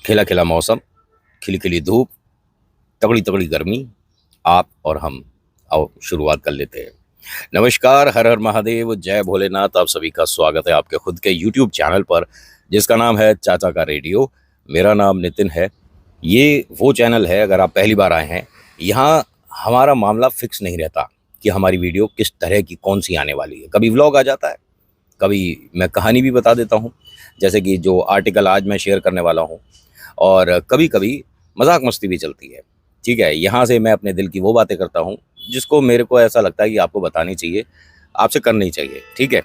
खिला खिला मौसम, खिली खिली धूप, तगड़ी तगड़ी गर्मी, आप और हम। आओ शुरुआत कर लेते हैं। नमस्कार, हर हर महादेव, जय भोलेनाथ। आप सभी का स्वागत है आपके खुद के यूट्यूब चैनल पर, जिसका नाम है चाचा का रेडियो। मेरा नाम नितिन है। ये वो चैनल है, अगर आप पहली बार आए हैं, यहाँ हमारा मामला फिक्स नहीं रहता कि हमारी वीडियो किस तरह की कौन सी आने वाली है। कभी व्लॉग आ जाता है, कभी मैं कहानी भी बता देता हूँ, जैसे कि जो आर्टिकल आज मैं शेयर करने वाला हूँ, और कभी कभी मजाक मस्ती भी चलती है। ठीक है, यहाँ से मैं अपने दिल की वो बातें करता हूँ जिसको मेरे को ऐसा लगता है कि आपको बतानी चाहिए, आपसे करनी चाहिए। ठीक है,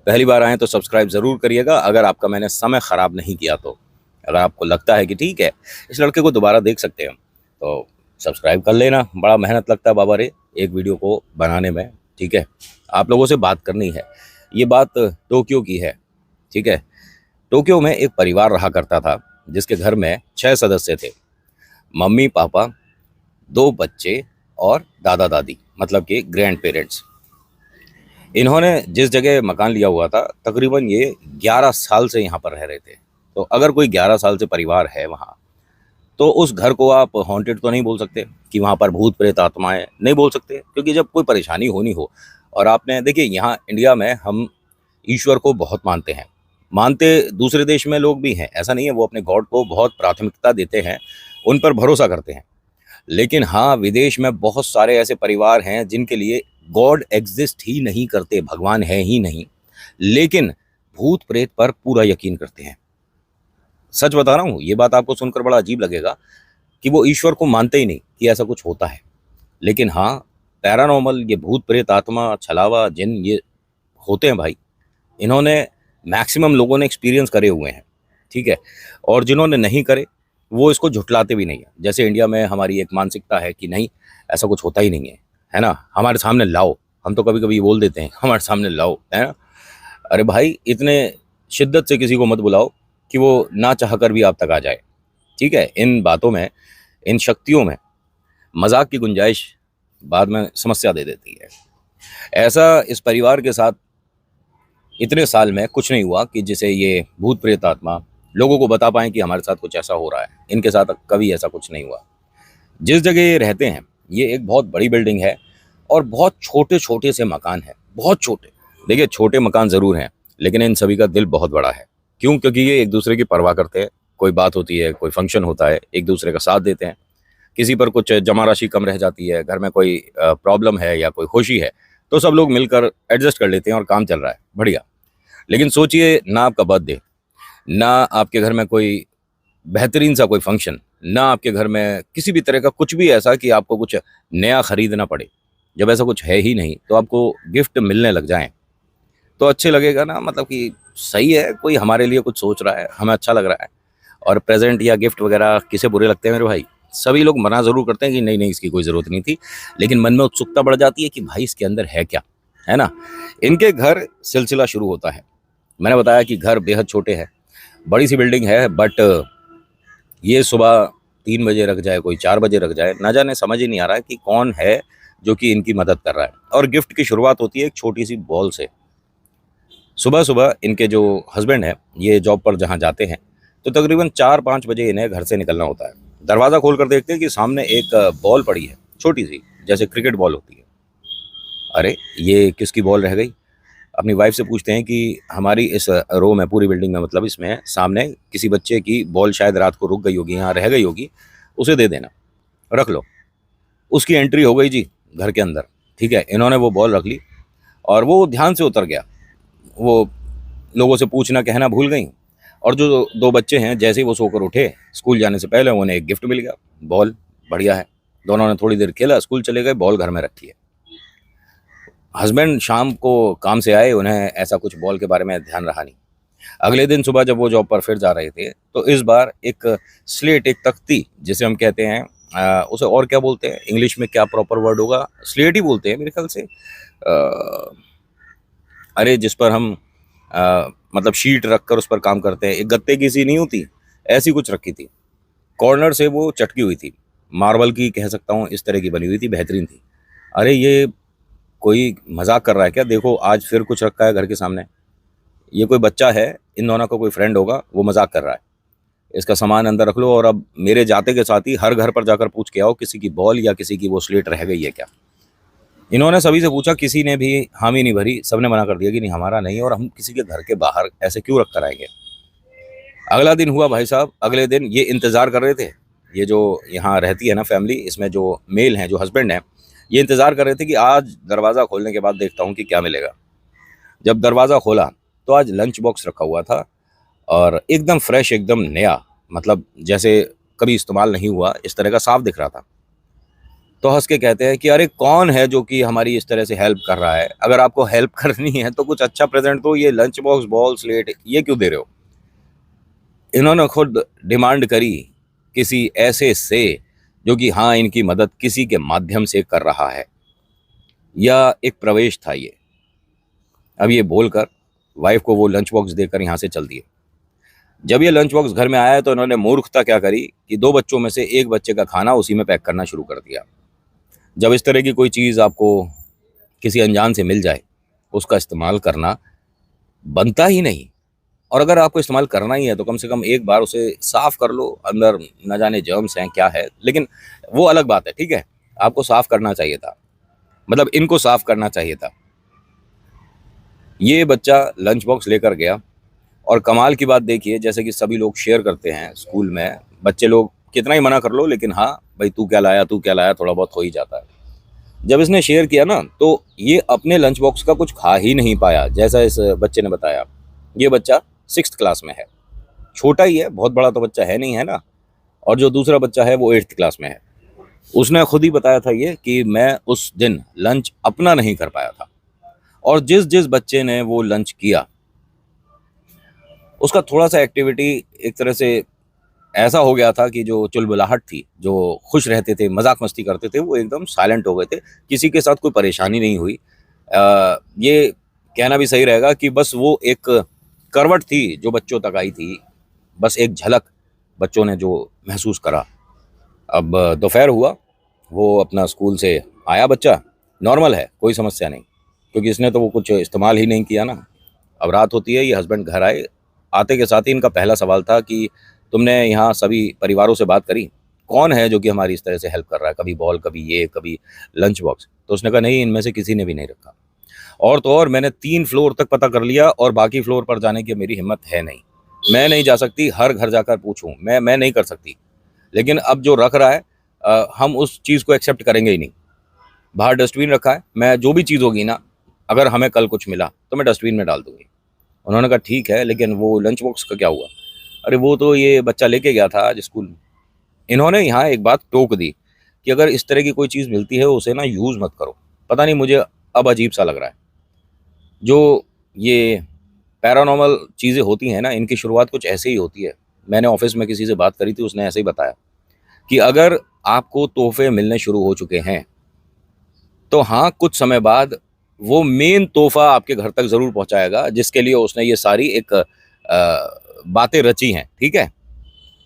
पहली बार आए तो सब्सक्राइब ज़रूर करिएगा, अगर आपका मैंने समय ख़राब नहीं किया तो। अगर आपको लगता है कि ठीक है, इस लड़के को दोबारा देख सकते हैं, तो सब्सक्राइब कर लेना। बड़ा मेहनत लगता है बाबा रे एक वीडियो को बनाने में। ठीक है, आप लोगों से बात करनी है। ये बात टोक्यो की है। ठीक है, टोक्यो में एक परिवार रहा करता था, जिसके घर में 6 सदस्य थे। मम्मी पापा, 2 बच्चे और दादा दादी, मतलब कि ग्रैंड पेरेंट्स। इन्होंने जिस जगह मकान लिया हुआ था, तकरीबन ये 11 साल से यहाँ पर रह रहे थे। तो अगर कोई 11 साल से परिवार है वहाँ, तो उस घर को आप हॉन्टेड तो नहीं बोल सकते कि वहाँ पर भूत प्रेत आत्माएं, नहीं बोल सकते, क्योंकि जब कोई परेशानी होनी हो। और आपने देखिए, यहाँ इंडिया में हम ईश्वर को बहुत मानते हैं। मानते दूसरे देश में लोग भी हैं, ऐसा नहीं है, वो अपने गॉड को बहुत प्राथमिकता देते हैं, उन पर भरोसा करते हैं। लेकिन हाँ, विदेश में बहुत सारे ऐसे परिवार हैं जिनके लिए गॉड एग्जिस्ट ही नहीं करते, भगवान है ही नहीं, लेकिन भूत प्रेत पर पूरा यकीन करते हैं। सच बता रहा हूँ, ये बात आपको सुनकर बड़ा अजीब लगेगा कि वो ईश्वर को मानते ही नहीं कि ऐसा कुछ होता है। लेकिन हाँ, पैरानॉर्मल, ये भूत प्रेत आत्मा छलावा जिन, ये होते हैं भाई। इन्होंने मैक्सिमम लोगों ने एक्सपीरियंस करे हुए हैं। ठीक है, और जिन्होंने नहीं करे वो इसको झुटलाते भी नहीं है। जैसे इंडिया में हमारी एक मानसिकता है कि नहीं, ऐसा कुछ होता ही नहीं है ना, हमारे सामने लाओ। हम तो कभी कभी बोल देते हैं, हमारे सामने लाओ, है ना। अरे भाई, इतने शिद्दत से किसी को मत बुलाओ कि वो ना चाह कर भी आप तक आ जाए। ठीक है, इन बातों में, इन शक्तियों में मजाक की गुंजाइश बाद में समस्या दे देती है। ऐसा इस परिवार के साथ इतने साल में कुछ नहीं हुआ कि जिसे ये भूत प्रेत आत्मा लोगों को बता पाएं कि हमारे साथ कुछ ऐसा हो रहा है। इनके साथ कभी ऐसा कुछ नहीं हुआ। जिस जगह ये रहते हैं, ये एक बहुत बड़ी बिल्डिंग है और बहुत छोटे छोटे से मकान हैं, बहुत छोटे। देखिए, छोटे मकान ज़रूर हैं, लेकिन इन सभी का दिल बहुत बड़ा है। क्यों? क्योंकि ये एक दूसरे की परवाह करते हैं। कोई बात होती है, कोई फंक्शन होता है, एक दूसरे का साथ देते हैं। किसी पर कुछ जमा राशि कम रह जाती है, घर में कोई प्रॉब्लम है या कोई खुशी है, तो सब लोग मिलकर एडजस्ट कर लेते हैं और काम चल रहा है बढ़िया। लेकिन सोचिए ना, आपका बर्थडे, ना आपके घर में कोई बेहतरीन सा कोई फंक्शन, ना आपके घर में किसी भी तरह का कुछ भी ऐसा कि आपको कुछ नया खरीदना पड़े। जब ऐसा कुछ है ही नहीं, तो आपको गिफ्ट मिलने लग जाएं तो अच्छे लगेगा ना। मतलब कि सही है, कोई हमारे लिए कुछ सोच रहा है, हमें अच्छा लग रहा है। और प्रेजेंट या गिफ्ट वगैरह किसे बुरे लगते हैं मेरे भाई? सभी लोग मना ज़रूर करते हैं कि नहीं नहीं, इसकी कोई ज़रूरत नहीं थी, लेकिन मन में उत्सुकता बढ़ जाती है कि भाई इसके अंदर है क्या, है ना। इनके घर सिलसिला शुरू होता है। मैंने बताया कि घर बेहद छोटे हैं, बड़ी सी बिल्डिंग है, बट ये सुबह 3 बजे रख जाए, कोई 4 बजे रख जाए, ना जाने, समझ ही नहीं आ रहा है कि कौन है जो कि इनकी मदद कर रहा है। और गिफ्ट की शुरुआत होती है एक छोटी सी बॉल से। सुबह सुबह इनके जो हस्बैंड हैं, ये जॉब पर जहाँ जाते हैं, तो तकरीबन 4-5 बजे इन्हें घर से निकलना होता है। दरवाज़ा खोल कर देखते हैं कि सामने एक बॉल पड़ी है, छोटी सी, जैसे क्रिकेट बॉल होती है। अरे, ये किसकी बॉल रह गई? अपनी वाइफ से पूछते हैं कि हमारी इस रो में, पूरी बिल्डिंग में, मतलब इसमें सामने किसी बच्चे की बॉल शायद रात को रुक गई होगी, यहाँ रह गई होगी, उसे दे देना, रख लो। उसकी एंट्री हो गई जी घर के अंदर। ठीक है, इन्होंने वो बॉल रख ली और वो ध्यान से उतर गया। वो लोगों से पूछना कहना भूल गई। और जो 2 बच्चे हैं, जैसे ही वो सोकर उठे स्कूल जाने से पहले, उन्हें एक गिफ्ट मिल गया, बॉल। बढ़िया है, दोनों ने थोड़ी देर खेला, स्कूल चले गए, बॉल घर में रखी है। हस्बैंड शाम को काम से आए, उन्हें ऐसा कुछ बॉल के बारे में ध्यान रहा नहीं। अगले दिन सुबह जब वो जॉब पर फिर जा रहे थे, तो इस बार एक स्लेट, एक तख्ती जिसे हम कहते हैं, उसे और क्या बोलते हैं इंग्लिश में, क्या प्रॉपर वर्ड होगा? स्लेट ही बोलते हैं मेरे ख्याल से। अरे, जिस पर हम मतलब शीट रख कर उस पर काम करते हैं, एक गत्ते की सी नहीं होती, ऐसी कुछ रखी थी। कॉर्नर से वो चटकी हुई थी, मार्बल की कह सकता हूँ, इस तरह की बनी हुई थी, बेहतरीन थी। अरे, ये कोई मजाक कर रहा है क्या? देखो, आज फिर कुछ रखा है घर के सामने। ये कोई बच्चा है, इन दोनों का कोई फ्रेंड होगा, वो मजाक कर रहा है। इसका सामान अंदर रख लो और अब मेरे जाते के साथ ही हर घर पर जाकर पूछ के आओ किसी की बॉल या किसी की वो स्लेट रह गई है क्या। इन्होंने सभी से पूछा, किसी ने भी हामी नहीं भरी, सबने मना कर दिया कि नहीं हमारा नहीं है और हम किसी के घर के बाहर ऐसे क्यों रख कर आएंगे। अगला दिन हुआ भाई साहब, अगले दिन ये इंतज़ार कर रहे थे, ये जो यहाँ रहती है ना फैमिली, इसमें जो मेल हैं, जो हस्बैंड हैं, ये इंतज़ार कर रहे थे कि आज दरवाज़ा खोलने के बाद देखता हूँ कि क्या मिलेगा। जब दरवाज़ा खोला तो आज लंच बॉक्स रखा हुआ था और एकदम फ्रेश, एकदम नया, मतलब जैसे कभी इस्तेमाल नहीं हुआ इस तरह का साफ दिख रहा था। तो हंस के कहते हैं कि अरे कौन है जो कि हमारी इस तरह से हेल्प कर रहा है, अगर आपको हेल्प करनी है तो कुछ अच्छा प्रेजेंट दो, ये लंच बॉक्स, बॉल, स्लेट ये क्यों दे रहे हो। इन्होंने खुद डिमांड करी किसी ऐसे से जो कि हाँ इनकी मदद किसी के माध्यम से कर रहा है, या एक प्रवेश था ये। अब ये बोलकर वाइफ को वो लंच बॉक्स देकर यहाँ से चल दिए। जब ये लंच बॉक्स घर में आया तो इन्होंने मूर्खता क्या करी कि 2 बच्चों में से एक बच्चे का खाना उसी में पैक करना शुरू कर दिया। जब इस तरह की कोई चीज़ आपको किसी अनजान से मिल जाए, उसका इस्तेमाल करना बनता ही नहीं। और अगर आपको इस्तेमाल करना ही है तो कम से कम एक बार उसे साफ़ कर लो, अंदर न जाने जर्म्स हैं क्या है, लेकिन वो अलग बात है, ठीक है। आपको साफ़ करना चाहिए था, मतलब इनको साफ़ करना चाहिए था। ये बच्चा लंच बॉक्स लेकर गया और कमाल की बात देखिए, जैसे कि सभी लोग शेयर करते हैं स्कूल में, बच्चे लोग कितना ही मना कर लो लेकिन हाँ भाई तू क्या लाया, तू क्या लाया, थोड़ा बहुत हो ही जाता है। जब इसने शेयर किया ना तो ये अपने लंच बॉक्स का कुछ खा ही नहीं पाया। जैसा इस बच्चे ने बताया, ये बच्चा 6th क्लास में है, छोटा ही है, बहुत बड़ा तो बच्चा है नहीं, है ना। और जो दूसरा बच्चा है वो 8th क्लास में है। उसने खुद ही बताया था ये कि मैं उस दिन लंच अपना नहीं कर पाया था, और जिस जिस बच्चे ने वो लंच किया उसका थोड़ा सा एक्टिविटी एक तरह से ऐसा हो गया था कि जो चुलबुलाहट थी, जो खुश रहते थे, मजाक मस्ती करते थे, वो एकदम साइलेंट हो गए थे। किसी के साथ कोई परेशानी नहीं हुई। ये कहना भी सही रहेगा कि बस वो एक करवट थी जो बच्चों तक आई थी, बस एक झलक बच्चों ने जो महसूस करा। अब दोपहर हुआ, वो अपना स्कूल से आया बच्चा, नॉर्मल है, कोई समस्या नहीं, क्योंकि इसने तो वो कुछ इस्तेमाल ही नहीं किया ना। अब रात होती है, ये हस्बैंड घर आए, आते के साथ ही इनका पहला सवाल था कि तुमने यहाँ सभी परिवारों से बात करी, कौन है जो कि हमारी इस तरह से हेल्प कर रहा है, कभी बॉल, कभी ये, कभी लंच बॉक्स। तो उसने कहा नहीं, इनमें से किसी ने भी नहीं रखा। और तो और मैंने 3 फ्लोर तक पता कर लिया और बाकी फ्लोर पर जाने की मेरी हिम्मत है नहीं, मैं नहीं जा सकती, हर घर जाकर पूछूं, मैं नहीं कर सकती। लेकिन अब जो रख रहा है हम उस चीज़ को एक्सेप्ट करेंगे ही नहीं। बाहर डस्टबिन रखा है, मैं जो भी चीज़ होगी ना, अगर हमें कल कुछ मिला तो मैं डस्टबिन में डाल दूंगी। उन्होंने कहा ठीक है, लेकिन वो लंच बॉक्स का क्या हुआ। अरे वो तो ये बच्चा लेके गया था आज स्कूल में। इन्होंने यहाँ एक बात टोक दी कि अगर इस तरह की कोई चीज़ मिलती है उसे ना यूज़ मत करो। पता नहीं, मुझे अब अजीब सा लग रहा है। जो ये पैरानॉर्मल चीज़ें होती हैं ना, इनकी शुरुआत कुछ ऐसे ही होती है। मैंने ऑफिस में किसी से बात करी थी, उसने ऐसे ही बताया कि अगर आपको तोहफे मिलने शुरू हो चुके हैं तो हाँ, कुछ समय बाद वो मेन तोहफा आपके घर तक ज़रूर पहुंचाएगा, जिसके लिए उसने ये सारी एक बातें रची हैं, ठीक है।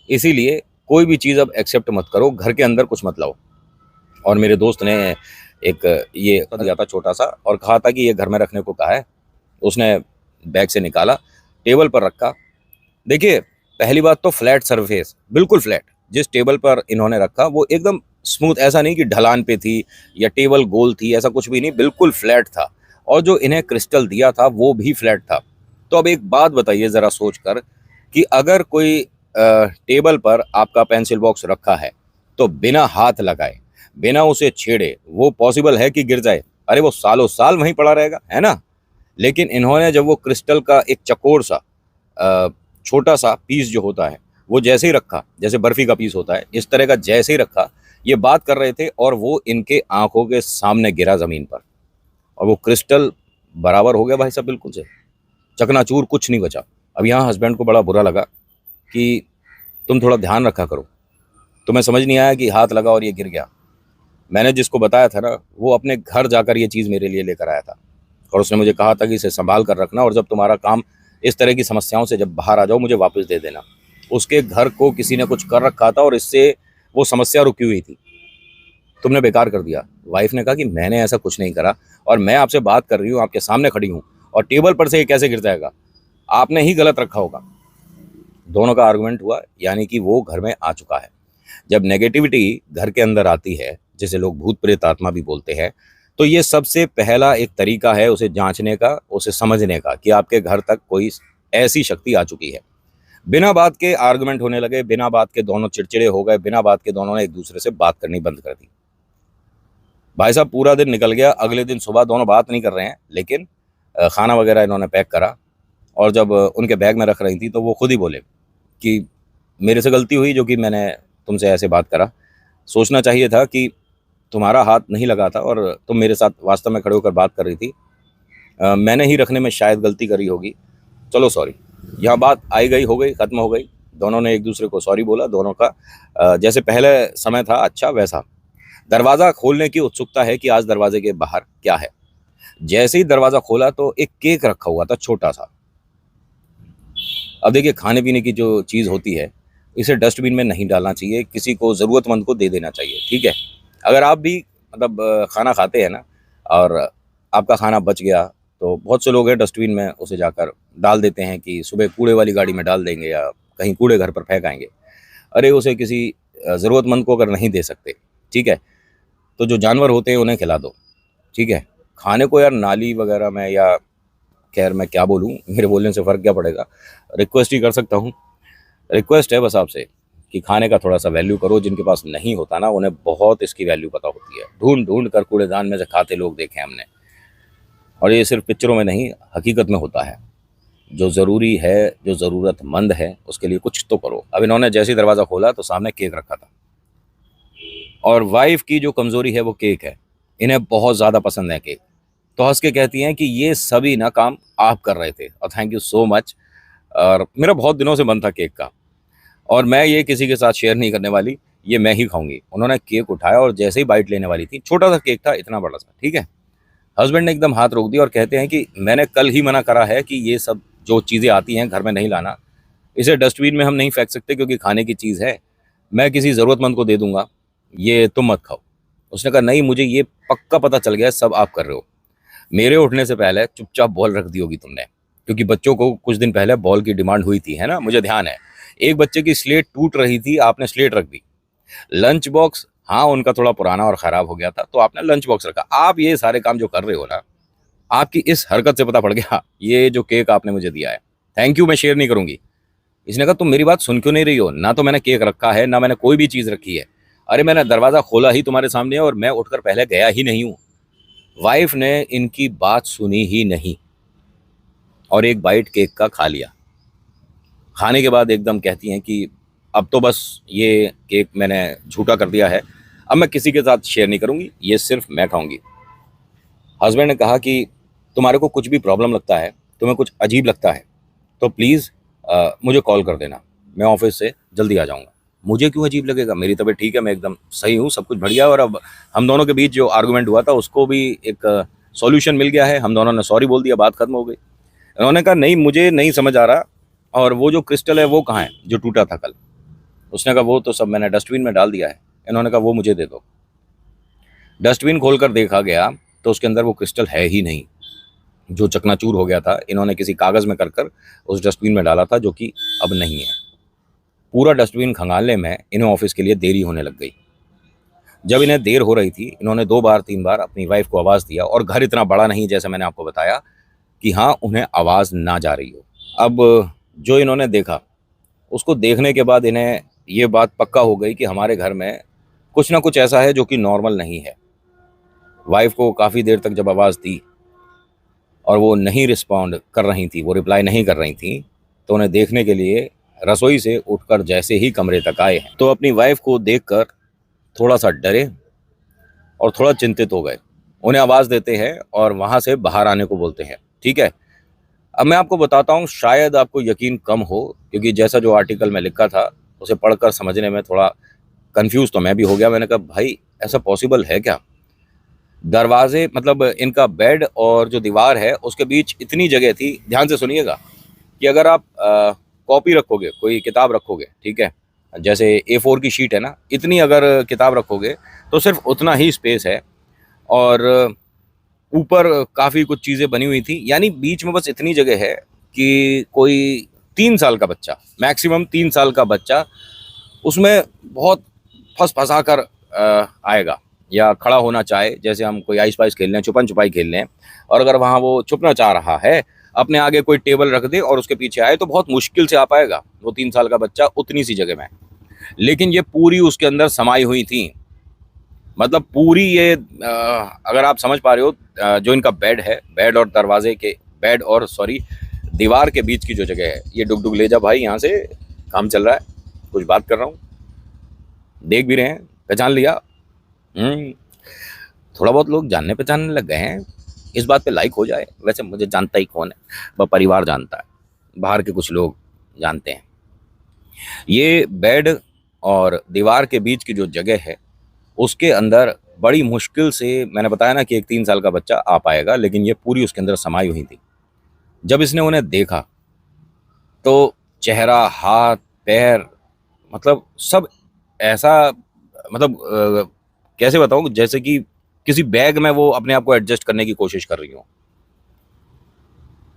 इसीलिए कोई भी चीज़ अब एक्सेप्ट मत करो, घर के अंदर कुछ मत लाओ। और मेरे दोस्त ने एक ये दिया था छोटा सा, और कहा था कि ये घर में रखने को कहा है। उसने बैग से निकाला, टेबल पर रखा। देखिए, पहली बात तो फ्लैट सरफेस, बिल्कुल फ्लैट। जिस टेबल पर इन्होंने रखा वो एकदम स्मूथ, ऐसा नहीं कि ढलान पे थी या टेबल गोल थी, ऐसा कुछ भी नहीं, बिल्कुल फ्लैट था। और जो इन्हें क्रिस्टल दिया था वो भी फ्लैट था। तो अब एक बात बताइए ज़रा सोच कर कि अगर कोई टेबल पर आपका पेंसिल बॉक्स रखा है तो बिना हाथ लगाए, बिना उसे छेड़े, वो पॉसिबल है कि गिर जाए? अरे वो सालों साल वहीं पड़ा रहेगा, है ना। लेकिन इन्होंने जब वो क्रिस्टल का एक चकोर सा छोटा सा पीस जो होता है वो जैसे ही रखा, जैसे बर्फी का पीस होता है, इस तरह का जैसे ही रखा, ये बात कर रहे थे और वो इनके आंखों के सामने गिरा ज़मीन पर, और वो क्रिस्टल बराबर हो गया भाई साहब, बिल्कुल से चकनाचूर, कुछ नहीं बचा। अब यहाँ हस्बैंड को बड़ा बुरा लगा कि तुम थोड़ा ध्यान रखा करो, तुम्हें समझ नहीं आया कि हाथ लगा और ये गिर गया। मैंने जिसको बताया था ना, वो अपने घर जाकर ये चीज़ मेरे लिए लेकर आया था, और उसने मुझे कहा था कि इसे संभाल कर रखना, और जब तुम्हारा काम इस तरह की समस्याओं से जब बाहर आ जाओ मुझे वापस दे देना। उसके घर को किसी ने कुछ कर रखा था और इससे वो समस्या रुकी हुई थी, तुमने बेकार कर दिया। वाइफ ने कहा कि मैंने ऐसा कुछ नहीं करा, और मैं आपसे बात कर रही हूँ, आपके सामने खड़ी हूँ, और टेबल पर से ये कैसे गिर जाएगा, आपने ही गलत रखा होगा। दोनों का आर्गुमेंट हुआ, यानी कि वो घर में आ चुका है। जब नेगेटिविटी घर के अंदर आती है, जिसे लोग भूत प्रेत आत्मा भी बोलते हैं, तो ये सबसे पहला एक तरीका है उसे जांचने का, उसे समझने का कि आपके घर तक कोई ऐसी शक्ति आ चुकी है। बिना बात के आर्गुमेंट होने लगे, बिना बात के दोनों चिड़चिड़े हो गए, बिना बात के दोनों ने एक दूसरे से बात करनी बंद कर दी। भाई साहब पूरा दिन निकल गया, अगले दिन सुबह दोनों बात नहीं कर रहे हैं, लेकिन खाना वगैरह इन्होंने पैक करा, और जब उनके बैग में रख रही थी तो वो खुद ही बोले कि मेरे से गलती हुई जो कि मैंने तुमसे ऐसे बात करा। सोचना चाहिए था कि तुम्हारा हाथ नहीं लगा था और तुम मेरे साथ वास्तव में खड़े होकर बात कर रही थी। मैंने ही रखने में शायद गलती करी होगी, चलो सॉरी। यहाँ बात आई गई, हो गई, ख़त्म हो गई। दोनों ने एक दूसरे को सॉरी बोला। दोनों का जैसे पहले समय था अच्छा वैसा। दरवाज़ा खोलने की उत्सुकता है कि आज दरवाजे के बाहर क्या है। जैसे ही दरवाज़ा खोला तो एक केक रखा हुआ था, छोटा सा। अब देखिए, खाने पीने की जो चीज़ होती है इसे डस्टबिन में नहीं डालना चाहिए, किसी को ज़रूरतमंद को दे देना चाहिए, ठीक है। अगर आप भी मतलब खाना खाते हैं ना, और आपका खाना बच गया, तो बहुत से लोग हैं डस्टबिन में उसे जाकर डाल देते हैं कि सुबह कूड़े वाली गाड़ी में डाल देंगे या कहीं कूड़े घर पर फेंक आएंगे। अरे उसे किसी ज़रूरतमंद को अगर नहीं दे सकते, ठीक है, तो जो जानवर होते हैं उन्हें खिला दो, ठीक है। खाने को यार नाली वगैरह में, या खैर मैं क्या बोलूँ, मेरे बोलने से फ़र्क क्या पड़ेगा। रिक्वेस्ट ही कर सकता हूँ, रिक्वेस्ट है बस आपसे कि खाने का थोड़ा सा वैल्यू करो। जिनके पास नहीं होता ना, उन्हें बहुत इसकी वैल्यू पता होती है। ढूंढ ढूंढ कर कूड़ेदान में से खाते लोग देखे हमने, और ये सिर्फ पिक्चरों में नहीं, हकीकत में होता है। जो ज़रूरी है, जो ज़रूरतमंद है, उसके लिए कुछ तो करो। अब इन्होंने जैसे ही दरवाज़ा खोला तो सामने केक रखा था, और वाइफ की जो कमज़ोरी है वो केक है। इन्हें बहुत ज़्यादा पसंद है केक, तो हंस के कहती हैं कि ये सभी ना काम आप कर रहे थे, और थैंक यू सो मच। और मेरा बहुत दिनों से मन था केक का, और मैं ये किसी के साथ शेयर नहीं करने वाली, ये मैं ही खाऊंगी। उन्होंने केक उठाया और जैसे ही बाइट लेने वाली थी, छोटा सा केक था, इतना बड़ा सा, ठीक है। हस्बैंड ने एकदम हाथ रोक दिया और कहते हैं कि मैंने कल ही मना करा है कि ये सब जो चीज़ें आती हैं घर में नहीं लाना। इसे डस्टबिन में हम नहीं फेंक सकते क्योंकि खाने की चीज़ है, मैं किसी ज़रूरतमंद को दे दूंगा, ये तुम मत खाओ। उसने कहा नहीं, मुझे ये पक्का पता चल गया है सब आप कर रहे हो। मेरे उठने से पहले चुपचाप बॉल रख दी होगी तुमने, क्योंकि बच्चों को कुछ दिन पहले बॉल की डिमांड हुई थी, है ना, मुझे ध्यान है। एक बच्चे की स्लेट टूट रही थी, आपने स्लेट रख दी। लंच बॉक्स, हाँ उनका थोड़ा पुराना और ख़राब हो गया था तो आपने लंच बॉक्स रखा। आप ये सारे काम जो कर रहे हो ना, आपकी इस हरकत से पता पड़ गया। ये जो केक आपने मुझे दिया है, थैंक यू, मैं शेयर नहीं करूंगी। इसने कहा तुम मेरी बात सुन क्यों नहीं रही हो, ना तो मैंने केक रखा है, ना मैंने कोई भी चीज़ रखी है। अरे मैंने दरवाज़ा खोला ही तुम्हारे सामने और मैं उठकर पहले गया ही नहीं हूँ। वाइफ ने इनकी बात सुनी ही नहीं और एक बाइट केक का खा लिया। खाने के बाद एकदम कहती हैं कि अब तो बस ये केक मैंने झूठा कर दिया है, अब मैं किसी के साथ शेयर नहीं करूँगी, ये सिर्फ मैं खाऊंगी। हस्बैंड ने कहा कि तुम्हारे को कुछ भी प्रॉब्लम लगता है, तुम्हें कुछ अजीब लगता है, तो प्लीज़ मुझे कॉल कर देना, मैं ऑफिस से जल्दी आ जाऊँगा। मुझे क्यों अजीब लगेगा, मेरी तबीयत ठीक है, मैं एकदम सही हूँ, सब कुछ बढ़िया। और अब हम दोनों के बीच जो आर्गूमेंट हुआ था उसको भी एक सॉल्यूशन मिल गया है, हम दोनों ने सॉरी बोल दिया, बात खत्म हो गई। उन्होंने कहा नहीं मुझे नहीं समझ आ रहा, और वो जो क्रिस्टल है वो कहाँ है जो टूटा था कल। उसने कहा वो तो सब मैंने डस्टबिन में डाल दिया है। इन्होंने कहा वो मुझे दे दो। डस्टबिन खोलकर देखा गया तो उसके अंदर वो क्रिस्टल है ही नहीं, जो चकनाचूर हो गया था। इन्होंने किसी कागज़ में कर उस डस्टबिन में डाला था, जो कि अब नहीं है। पूरा डस्टबिन खंगालने में इन्हें ऑफिस के लिए देरी होने लग गई। जब इन्हें देर हो रही थी, इन्होंने 2 बार 3 बार अपनी वाइफ को आवाज़ दिया, और घर इतना बड़ा नहीं जैसे मैंने आपको बताया कि हाँ उन्हें आवाज़ ना जा रही हो। अब जो इन्होंने देखा, उसको देखने के बाद इन्हें ये बात पक्का हो गई कि हमारे घर में कुछ ना कुछ ऐसा है जो कि नॉर्मल नहीं है। वाइफ को काफ़ी देर तक जब आवाज़ दी और वो नहीं रिस्पॉन्ड कर रही थी, वो रिप्लाई नहीं कर रही थी, तो उन्हें देखने के लिए रसोई से उठकर जैसे ही कमरे तक आए हैं, तो अपनी वाइफ को देखकर थोड़ा सा डरे और थोड़ा चिंतित हो गए। उन्हें आवाज़ देते हैं और वहाँ से बाहर आने को बोलते हैं, ठीक है। अब मैं आपको बताता हूँ, शायद आपको यकीन कम हो, क्योंकि जैसा जो आर्टिकल में लिखा था उसे पढ़कर समझने में थोड़ा कंफ्यूज तो मैं भी हो गया। मैंने कहा भाई ऐसा पॉसिबल है क्या। दरवाजे मतलब इनका बेड और जो दीवार है उसके बीच इतनी जगह थी, ध्यान से सुनिएगा, कि अगर आप कॉपी रखोगे, कोई किताब रखोगे, ठीक है, जैसे A4 की शीट है ना, इतनी अगर किताब रखोगे तो सिर्फ उतना ही स्पेस है। और ऊपर काफ़ी कुछ चीज़ें बनी हुई थी, यानी बीच में बस इतनी जगह है कि कोई 3 साल का बच्चा, मैक्सिमम 3 साल का बच्चा उसमें बहुत फंस फंसा कर आएगा या खड़ा होना चाहे, जैसे हम कोई आइस पाइस खेल रहे हैं, छुपन छुपाई खेल रहे हैं, और अगर वहाँ वो छुपना चाह रहा है, अपने आगे कोई टेबल रख दे और उसके पीछे आए, तो बहुत मुश्किल से आ पाएगा वो 3 साल का बच्चा उतनी सी जगह में। लेकिन ये पूरी उसके अंदर समाई हुई थी, मतलब पूरी ये अगर आप समझ पा रहे हो, जो इनका बेड है, बेड और दरवाजे के, बेड और सॉरी दीवार के बीच की जो जगह है, ये डुग डुग ले जा भाई, यहाँ से काम चल रहा है, कुछ बात कर रहा हूँ, देख भी रहे हैं, पहचान लिया। थोड़ा बहुत लोग जानने पहचानने लग गए हैं, इस बात पे लाइक हो जाए। वैसे मुझे जानता ही कौन है, वह परिवार जानता है, बाहर के कुछ लोग जानते हैं। ये बेड और दीवार के बीच की जो जगह है, उसके अंदर बड़ी मुश्किल से, मैंने बताया ना कि एक 3 साल का बच्चा आ पाएगा, लेकिन ये पूरी उसके अंदर समाई हुई थी। जब इसने उन्हें देखा तो चेहरा, हाथ, पैर, मतलब सब ऐसा, मतलब कैसे बताऊं, जैसे कि किसी बैग में वो अपने आप को एडजस्ट करने की कोशिश कर रही हो।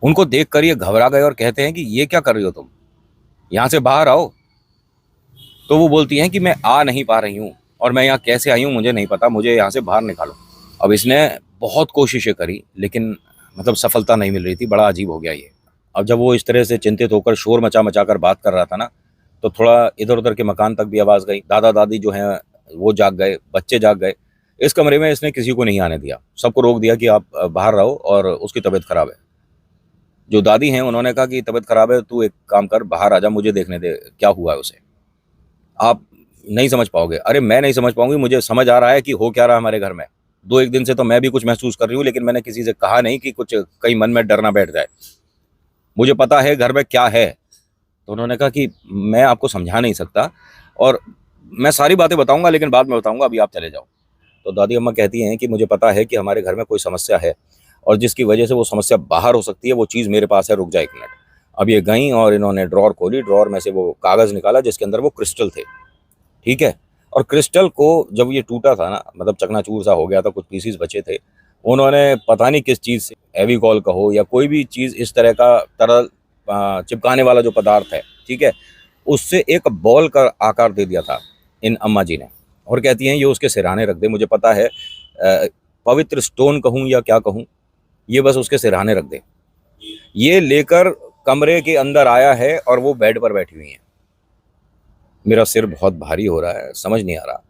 उनको देखकर ये घबरा गए और कहते हैं कि ये क्या कर रही हो तुम, यहाँ से बाहर आओ। तो वो बोलती हैं कि मैं आ नहीं पा रही हूँ, और मैं यहाँ कैसे आई हूँ मुझे नहीं पता, मुझे यहाँ से बाहर निकालो। अब इसने बहुत कोशिशें करी, लेकिन मतलब सफलता नहीं मिल रही थी। बड़ा अजीब हो गया ये। अब जब वो इस तरह से चिंतित होकर शोर मचा मचा कर बात कर रहा था ना, तो थोड़ा इधर उधर के मकान तक भी आवाज़ गई। दादा दादी जो हैं वो जाग गए, बच्चे जाग गए। इस कमरे में इसने किसी को नहीं आने दिया, सबको रोक दिया कि आप बाहर रहो, और उसकी तबीयत खराब है। जो दादी हैं उन्होंने कहा कि तबीयत खराब है, तू एक काम कर, बाहर आ जा, मुझे देखने दे क्या हुआ है उसे। आप नहीं समझ पाओगे। अरे मैं नहीं समझ पाऊंगी, मुझे समझ आ रहा है कि हो क्या रहा है हमारे घर में। 2-1 दिन से तो मैं भी कुछ महसूस कर रही हूँ, लेकिन मैंने किसी से कहा नहीं कि कुछ कहीं मन में डर ना बैठ जाए। मुझे पता है घर में क्या है। तो उन्होंने कहा कि मैं आपको समझा नहीं सकता, और मैं सारी बातें बताऊंगा, लेकिन बाद में बताऊंगा, अभी आप चले जाओ। तो दादी अम्मा कहती हैं कि मुझे पता है कि हमारे घर में कोई समस्या है, और जिसकी वजह से वो समस्या बाहर हो सकती है, वो चीज़ मेरे पास है, रुक जा 1 मिनट। अब ये गई और इन्होंने ड्रॉर खोली, ड्रॉर में से वो कागज़ निकाला जिसके अंदर वो क्रिस्टल थे, ठीक है। और क्रिस्टल को जब ये टूटा था ना, मतलब चकनाचूर सा हो गया था, कुछ पीसीस बचे थे, उन्होंने पता नहीं किस चीज़ से, एविकॉल कहो या कोई भी चीज़ इस तरह का तरल चिपकाने वाला जो पदार्थ है, ठीक है, उससे एक बॉल का आकार दे दिया था इन अम्मा जी ने। और कहती हैं ये उसके सिरहाने रख दे, मुझे पता है पवित्र स्टोन कहूँ या क्या कहूँ, ये बस उसके सिरहाने रख दे। ये लेकर कमरे के अंदर आया है और वो बेड पर बैठी हुई हैं। मेरा सिर बहुत भारी हो रहा है, समझ नहीं आ रहा।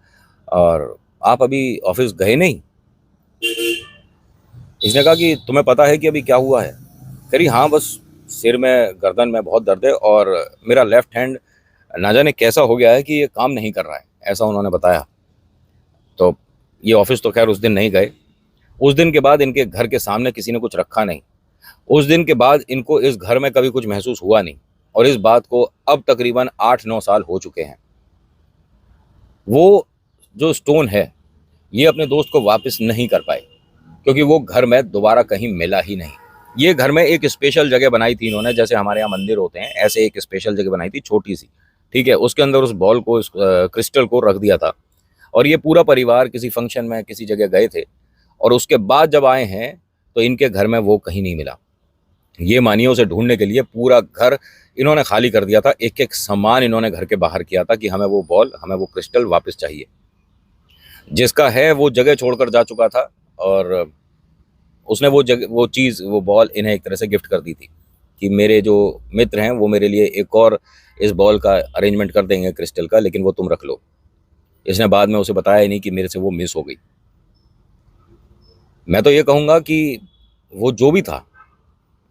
और आप अभी ऑफिस गए नहीं? इसने कहा कि तुम्हें पता है कि अभी क्या हुआ है? कह रही हाँ, बस सिर में, गर्दन में बहुत दर्द है, और मेरा लेफ्ट हैंड ना जाने कैसा हो गया है कि ये काम नहीं कर रहा है, ऐसा उन्होंने बताया। तो ये ऑफिस तो खैर उस दिन नहीं गए। उस दिन के बाद इनके घर के सामने किसी ने कुछ रखा नहीं। उस दिन के बाद इनको इस घर में कभी कुछ महसूस हुआ नहीं, और इस बात को अब तकरीबन 8-9 साल हो चुके हैं। वो जो स्टोन है, ये अपने दोस्त को वापस नहीं कर पाए, क्योंकि वो घर में दोबारा कहीं मिला ही नहीं। ये घर में एक स्पेशल जगह बनाई थी इन्होंने, जैसे हमारे यहाँ मंदिर होते हैं, ऐसे एक स्पेशल जगह बनाई थी, छोटी सी, ठीक है। उसके अंदर उस बॉल को, इस क्रिस्टल को रख दिया था, और ये पूरा परिवार किसी फंक्शन में किसी जगह गए थे, और उसके बाद जब आए हैं तो इनके घर में वो कहीं नहीं मिला। ये मानिए उसे ढूंढने के लिए पूरा घर इन्होंने खाली कर दिया था, एक एक सामान इन्होंने घर के बाहर किया था कि हमें वो बॉल, हमें वो क्रिस्टल वापस चाहिए। जिसका है वो जगह छोड़कर जा चुका था, और उसने वो जगह, वो चीज़, वो बॉल इन्हें एक तरह से गिफ्ट कर दी थी कि मेरे जो मित्र हैं वो मेरे लिए एक और इस बॉल का अरेंजमेंट कर देंगे क्रिस्टल का, लेकिन वो तुम रख लो। इसने बाद में उसे बताया ही नहीं कि मेरे से वो मिस हो गई। मैं तो ये कहूँगा कि वो जो भी था,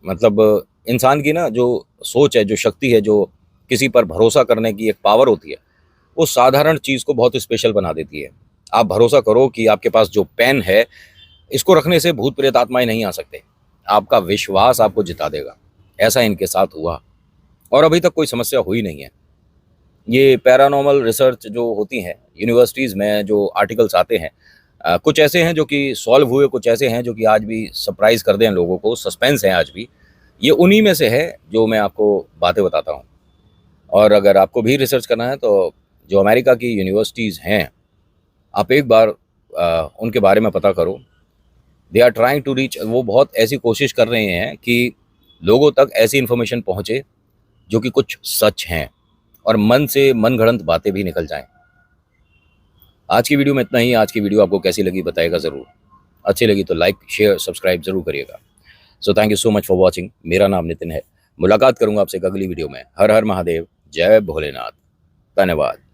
मतलब इंसान की ना जो सोच है, जो शक्ति है, जो किसी पर भरोसा करने की एक पावर होती है, वो साधारण चीज़ को बहुत स्पेशल बना देती है। आप भरोसा करो कि आपके पास जो पेन है, इसको रखने से भूत प्रेत आत्माएं नहीं आ सकते। आपका विश्वास आपको जिता देगा। ऐसा इनके साथ हुआ, और अभी तक कोई समस्या हुई नहीं है। ये पैरानॉर्मल रिसर्च जो होती हैं यूनिवर्सिटीज़ में, जो आर्टिकल्स आते हैं, कुछ ऐसे हैं जो कि सॉल्व हुए, कुछ ऐसे हैं जो कि आज भी सरप्राइज़ कर दें लोगों को, सस्पेंस है आज भी। ये उन्हीं में से है जो मैं आपको बातें बताता हूँ। और अगर आपको भी रिसर्च करना है तो जो अमेरिका की यूनिवर्सिटीज़ हैं, आप एक बार उनके बारे में पता करो। They are trying to reach, वो बहुत ऐसी कोशिश कर रहे हैं कि लोगों तक ऐसी इन्फॉर्मेशन पहुँचे जो कि कुछ सच हैं और मन से मनगढ़ंत बातें भी निकल जाएं। आज की वीडियो में इतना ही। आज की वीडियो आपको कैसी लगी बताइएगा ज़रूर। अच्छी लगी तो लाइक शेयर सब्सक्राइब जरूर करिएगा। So thank you so much for watching. मेरा नाम नितिन है। मुलाकात करूंगा आपसे एक अगली वीडियो में। हर हर महादेव, जय भोलेनाथ। धन्यवाद।